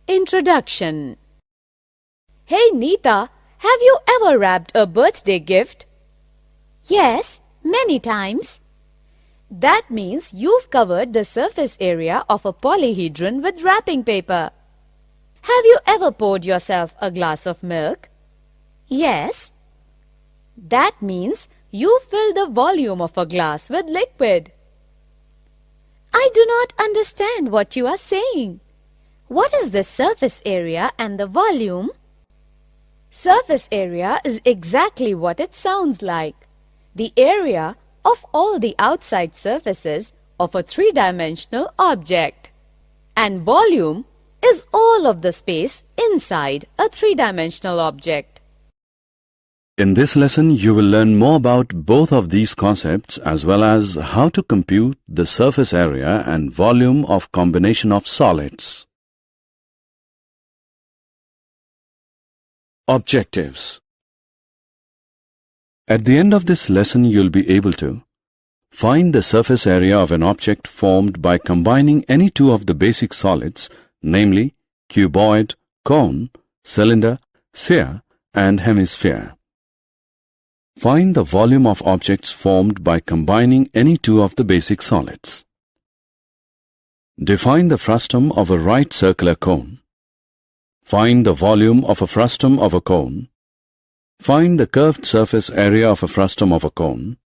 Introduction. Hey Neeta, have you ever wrapped a birthday gift? Yes, many times. That means you've covered the surface area of a polyhedron with wrapping paper. Have you ever poured yourself a glass of milk? Yes. That means you filled the volume of a glass with liquid. I do not understand what you are saying. What is the surface area and the volume? Surface area is exactly what it sounds like. The area of all the outside surfaces of a three-dimensional object. And volume is all of the space inside a three-dimensional object. In this lesson, you will learn more about both of these concepts as well as how to compute the surface area and volume of combination of solids. Objectives. At the end of this lesson, you'll be able to find the surface area of an object formed by combining any two of the basic solids, namely cuboid, cone, cylinder, sphere, and hemisphere. Find the volume of objects formed by combining any two of the basic solids. Define the frustum of a right circular cone. Find the volume of a frustum of a cone. Find the curved surface area of a frustum of a cone.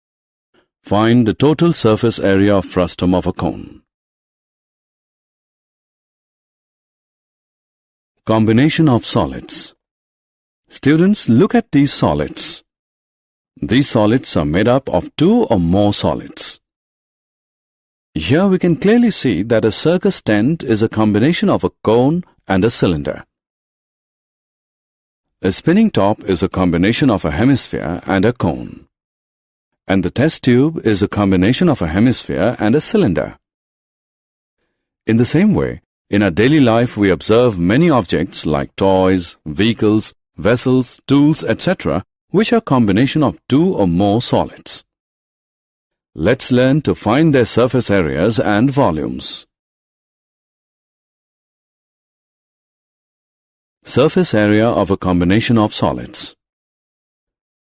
Find the total surface area of frustum of a cone. Combination of solids. Students, look at these solids. These solids are made up of two or more solids. Here we can clearly see that a circus tent is a combination of a cone and a cylinder. A spinning top is a combination of a hemisphere and a cone. And the test tube is a combination of a hemisphere and a cylinder. In the same way, in our daily life we observe many objects like toys, vehicles, vessels, tools, etc., which are combination of two or more solids. Let's learn to find their surface areas and volumes. Surface area of a combination of solids.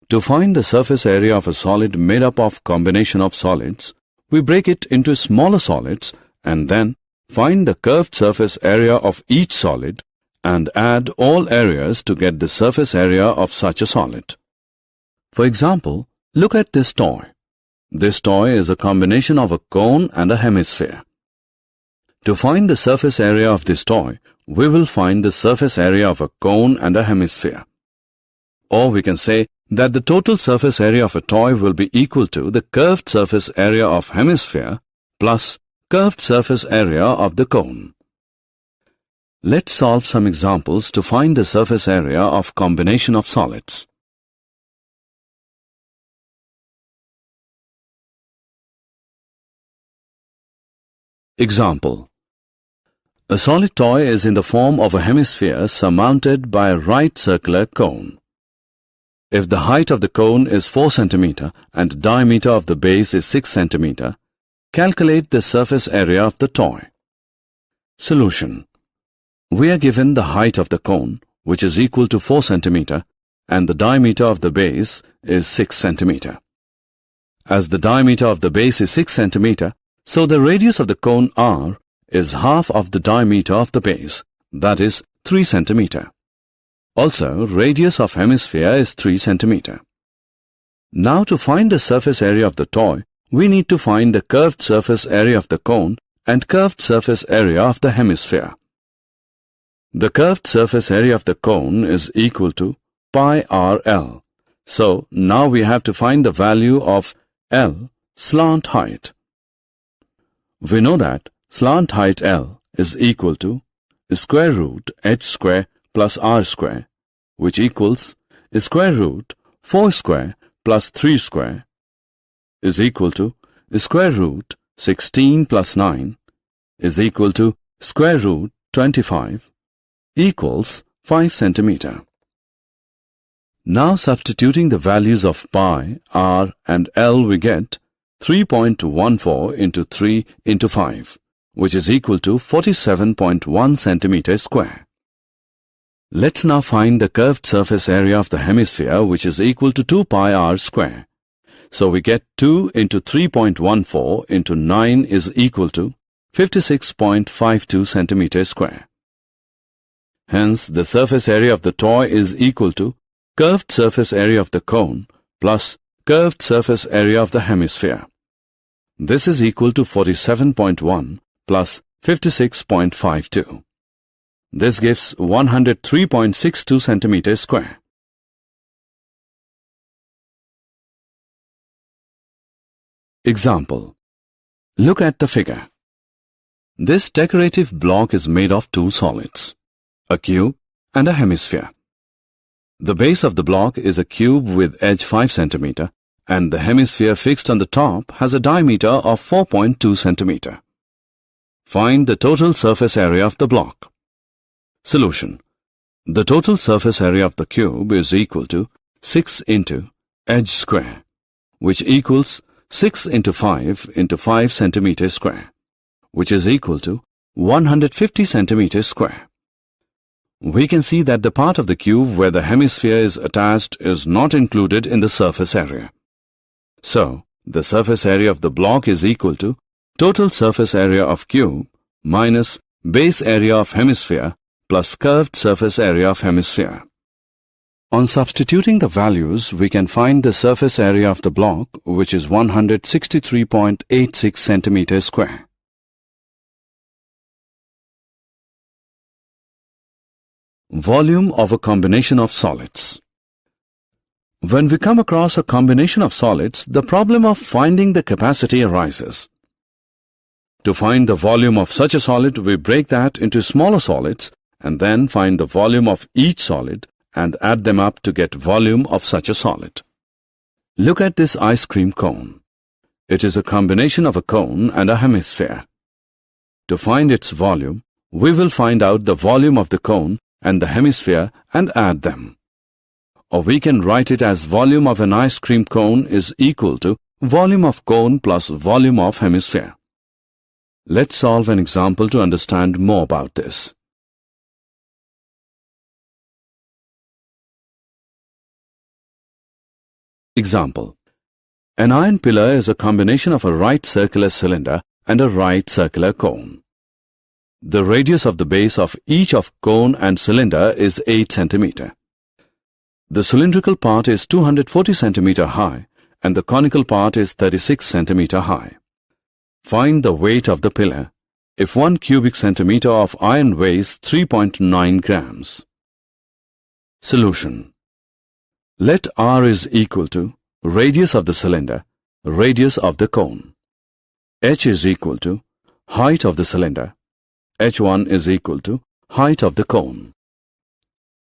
To find the surface area of a solid made up of combination of solids, we break it into smaller solids and then find the curved surface area of each solid and add all areas to get the surface area of such a solid. For example, look at this toy. This toy is a combination of a cone and a hemisphere. To find the surface area of this toy, we will find the surface area of a cone and a hemisphere. Or we can say that the total surface area of a toy will be equal to the curved surface area of hemisphere plus curved surface area of the cone. Let's solve some examples to find the surface area of combination of solids. Example. A solid toy is in the form of a hemisphere surmounted by a right circular cone. If the height of the cone is 4 cm and the diameter of the base is 6 cm, calculate the surface area of the toy. Solution. We are given the height of the cone, which is equal to 4 cm, and the diameter of the base is 6 cm. As the diameter of the base is 6 cm, so the radius of the cone R is half of the diameter of the base, that is 3 cm. Also, radius of hemisphere is 3 cm. Now to find the surface area of the toy, we need to find the curved surface area of the cone and curved surface area of the hemisphere. The curved surface area of the cone is equal to pi RL. So, now we have to find the value of L, slant height. We know that slant height L is equal to square root h square plus r square, which equals square root 4 square plus 3 square is equal to square root 16 plus 9 is equal to square root 25 equals 5 cm. Now substituting the values of pi, r and L, we get 3.14 into 3 into 5, which is equal to 47.1 centimeter square. Let's now find the curved surface area of the hemisphere, which is equal to 2 pi r square. So we get 2 into 3.14 into 9 is equal to 56.52 centimeters square. Hence, the surface area of the toy is equal to curved surface area of the cone plus curved surface area of the hemisphere. This is equal to 47.1 plus 56.52. This gives 103.62 centimeters square. Example. Look at the figure. This decorative block is made of two solids, a cube and a hemisphere. The base of the block is a cube with edge 5 cm and the hemisphere fixed on the top has a diameter of 4.2 cm. Find the total surface area of the block. Solution. The total surface area of the cube is equal to 6 into edge square, which equals 6 into 5 into 5 centimeters square, which is equal to 150 centimeters square. We can see that the part of the cube where the hemisphere is attached is not included in the surface area. So, the surface area of the block is equal to total surface area of cube minus base area of hemisphere plus curved surface area of hemisphere. On substituting the values, we can find the surface area of the block, which is 163.86 centimeters square. Volume of a combination of solids. When we come across a combination of solids, the problem of finding the capacity arises. To find the volume of such a solid, we break that into smaller solids and then find the volume of each solid and add them up to get volume of such a solid. Look at this ice cream cone. It is a combination of a cone and a hemisphere. To find its volume, we will find out the volume of the cone and the hemisphere and add them. Or we can write it as volume of an ice cream cone is equal to volume of cone plus volume of hemisphere. Let's solve an example to understand more about this. Example. An iron pillar is a combination of a right circular cylinder and a right circular cone. The radius of the base of each of cone and cylinder is 8 cm. The cylindrical part is 240 cm high and the conical part is 36 cm high. Find the weight of the pillar if 1 cubic centimeter of iron weighs 3.9 grams. Solution. Let R is equal to radius of the cylinder, radius of the cone. H is equal to height of the cylinder. H1 is equal to height of the cone.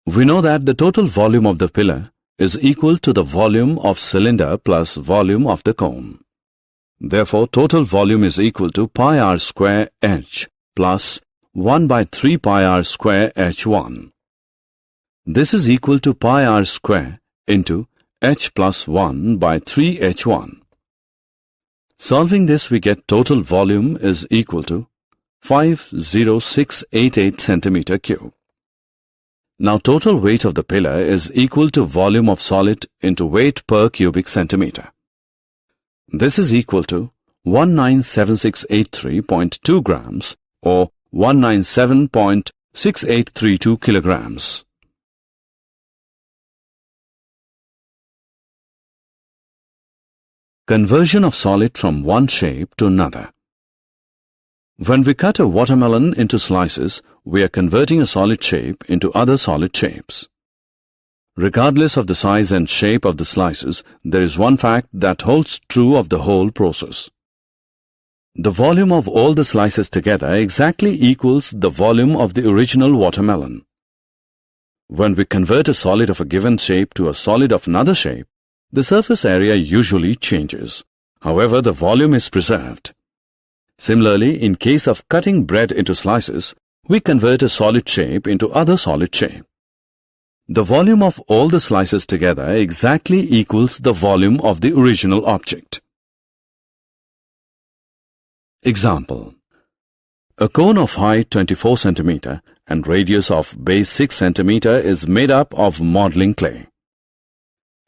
We know that the total volume of the pillar is equal to the volume of cylinder plus volume of the cone. Therefore, total volume is equal to pi r square H plus 1 by 3 pi r square H1. This is equal to pi r square into H plus 1 by 3 H1. Solving this, we get total volume is equal to 50688 centimeter cube. Now total weight of the pillar is equal to volume of solid into weight per cubic centimeter. This is equal to 197683.2 grams or 197.6832 kilograms. Conversion of solid from one shape to another. When we cut a watermelon into slices, we are converting a solid shape into other solid shapes. Regardless of the size and shape of the slices, there is one fact that holds true of the whole process. The volume of all the slices together exactly equals the volume of the original watermelon. When we convert a solid of a given shape to a solid of another shape, the surface area usually changes. However, the volume is preserved. Similarly, in case of cutting bread into slices, we convert a solid shape into other solid shape. The volume of all the slices together exactly equals the volume of the original object. Example. A cone of height 24 cm and radius of base 6 cm is made up of modeling clay.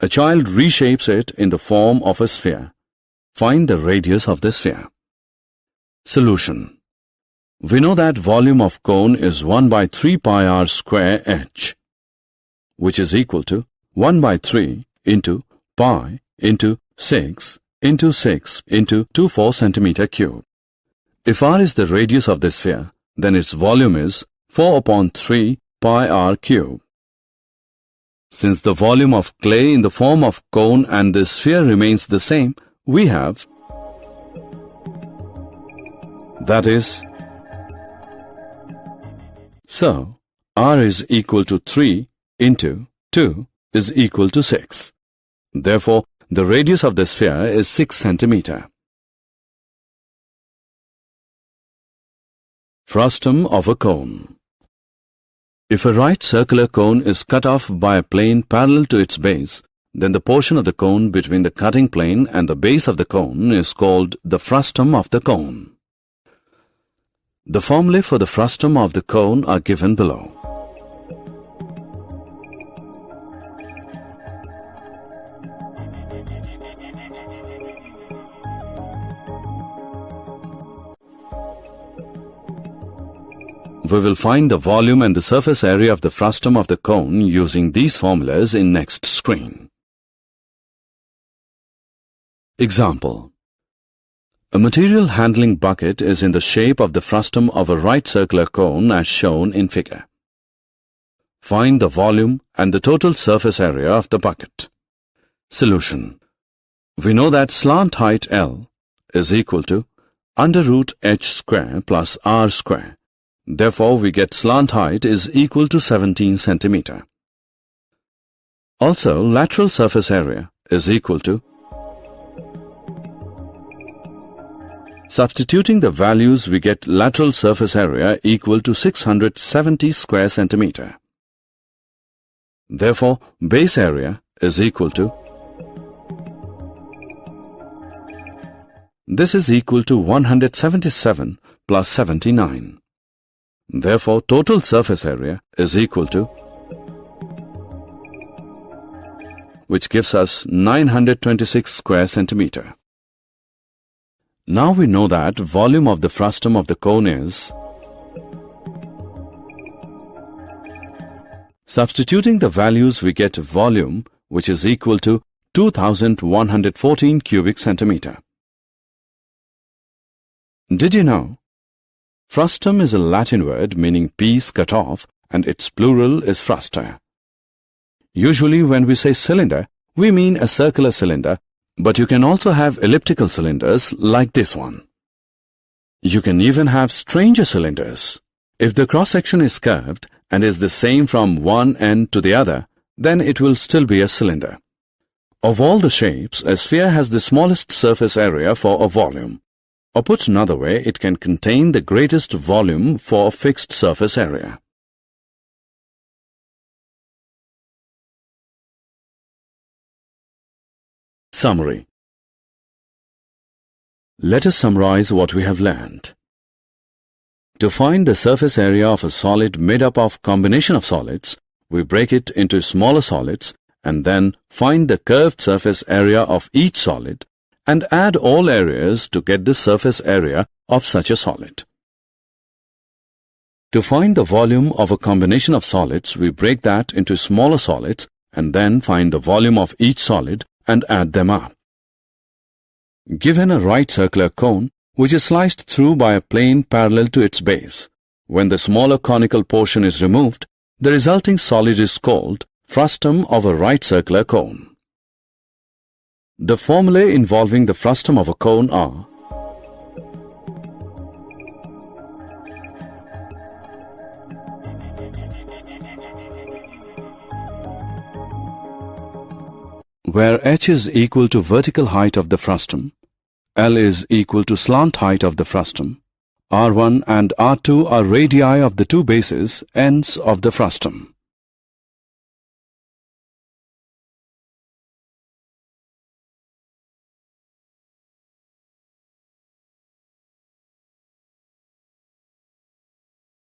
A child reshapes it in the form of a sphere. Find the radius of the sphere. Solution. We know that volume of cone is 1 by 3 pi r square h, which is equal to 1 by 3 into pi into 6 into 6 into 24 centimeter cube. If r is the radius of the sphere, then its volume is 4 upon 3 pi r cube. Since the volume of clay in the form of cone and the sphere remains the same, we have, that is, so r is equal to 3 into 2 is equal to 6. Therefore, the radius of the sphere is 6 centimeter. Frustum of a cone. If a right circular cone is cut off by a plane parallel to its base, then the portion of the cone between the cutting plane and the base of the cone is called the frustum of the cone. The formulae for the frustum of the cone are given below. We will find the volume and the surface area of the frustum of the cone using these formulas in next screen. Example. A material handling bucket is in the shape of the frustum of a right circular cone as shown in figure. Find the volume and the total surface area of the bucket. Solution. We know that slant height L is equal to under root h square plus r square. Therefore, we get slant height is equal to 17 centimeter. Also, lateral surface area is equal to, substituting the values, we get lateral surface area equal to 670 square centimeter. Therefore, base area is equal to, this is equal to 177 plus 79. Therefore, total surface area is equal to, which gives us 926 square centimeter. Now we know that volume of the frustum of the cone is, substituting the values we get volume, which is equal to 2114 cubic centimeter. Did you know? Frustum is a Latin word meaning piece cut off, and its plural is frusta. Usually when we say cylinder, we mean a circular cylinder, but you can also have elliptical cylinders like this one. You can even have stranger cylinders. If the cross-section is curved and is the same from one end to the other, then it will still be a cylinder. Of all the shapes, a sphere has the smallest surface area for a volume. Or put another way, it can contain the greatest volume for a fixed surface area. Summary. Let us summarize what we have learned. To find the surface area of a solid made up of combination of solids, we break it into smaller solids and then find the curved surface area of each solid and add all areas to get the surface area of such a solid. To find the volume of a combination of solids, we break that into smaller solids and then find the volume of each solid and add them up. Given a right circular cone, which is sliced through by a plane parallel to its base, when the smaller conical portion is removed, the resulting solid is called frustum of a right circular cone. The formulae involving the frustum of a cone are: where h is equal to vertical height of the frustum, L is equal to slant height of the frustum, R1 and R2 are radii of the two bases, ends of the frustum.